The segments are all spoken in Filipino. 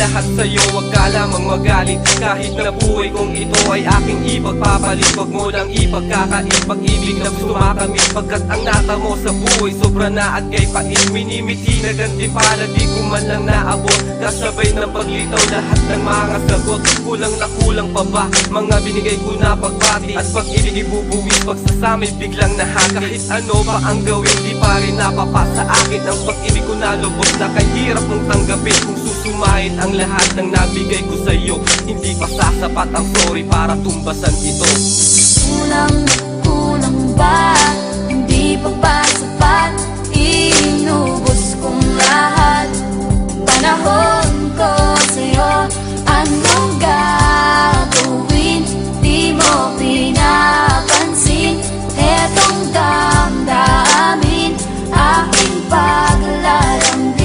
lahat sa'yo, wag ka lamang magalit. Kahit na buhay kong ito ay aking ipagpapalit, wag mo lang ipagkakait pag-ibig na gusto makamit. Pagkat ang natamo sa buhay sobra na at kay pait, minimiti na gantimpala, di ko man lang naabot. Kasabay ng paglitaw lahat ng mga sagot. Kulang na kulang pa ba mga binigay ko na pagbati? At pag-ibig ibubuwis pagsasamay biglang nahaka. Kahit ano pa ang gawin di pa rin napapasa akin. Ang pag-ibig ko na lubos na kahirap mong tanggapin. Kung susumahin ang lahat ng nabigay ko sa'yo, hindi pa sasapat ang sorry para tumbasan ito. Kulang na kulang ba? Hindi pa ba sapat? Inubos kong lahat. Panahon ko sa'yo, anong gagawin? Di mo pinapansin. Etong damdamin, aking paglalambing.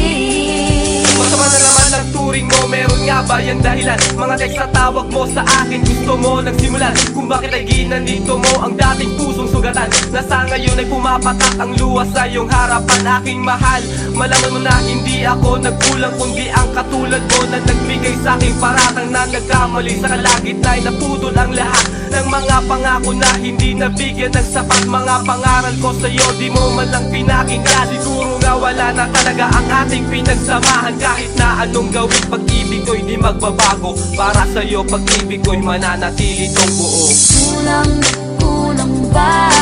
Masama na naman ang turing mo, meron nga ba yung dahilan? Mga text na tawag mo sa akin, gusto mo nagsimulan kung bakit ay ginanito mo ang dating pusong sugatan. Nasa ngayon ay pumapatak ang luha sa iyong harapan. Aking mahal, malaman mo na hindi ako nagkulang, kundi ang katulad mo na nagbigay sa aking paratang na nagkamali sa kalagitna'y naputol ang lahat ng mga pangako na hindi nabigyan ng sapat. Mga pangaral ko sa'yo, di mo man lang pinakinggan. Siguro nga wala na talaga ang ating pinagsamahan. Kahit na anong gawin, pag-ibig ko'y di magbabago. Para sa'yo, pag-ibig ko'y mananatili tong buo. Kulang na kulang ba?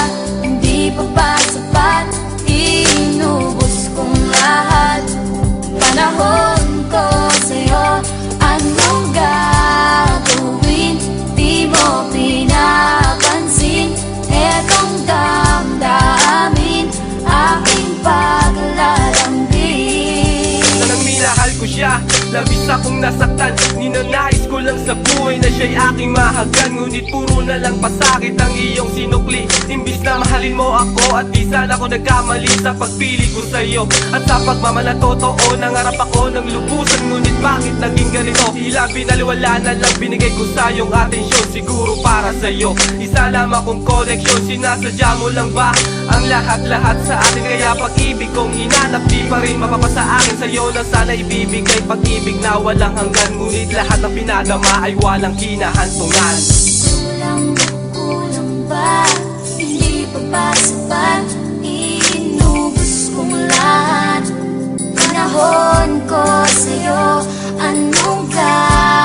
Hindi pa ba sapat? Inubos kong lahat. Panahon ko sa'yo, anong gagawin? Di mo pinapansin. Etong damdamin, aking paglalambing. Nang minahal ko siya, labis akong nasaktan. Ninanais ko lang sa buhay na siya'y aking mahagan. Ngunit puro na lang pasakit ang iyong sinukli. Imbis na mahalin mo ako at di sana ko nagkamali sa pagpili ko sa'yo. At sa pagmamahal totoo, nangarap ako ng lubusan. Ngunit bakit naging ganito? Tila binaliwala na lang binigay ko sa iyong atensyon. Siguro para sa'yo, isa lamang kong koneksyon. Sinasadya mo lang ba ang lahat-lahat sa atin? Kaya pag-ibig kong hinanap di pa rin mapapasa akin. Sa'yo na sana ibibigay pag-ibig na walang hanggan. Ngunit lahat ng pinadama ay walang kinahantungan. Kulang na kulang ba? Hindi pa ba sapat? Inubos kong lahat. Panahon ko sa'yo, anong gagawin?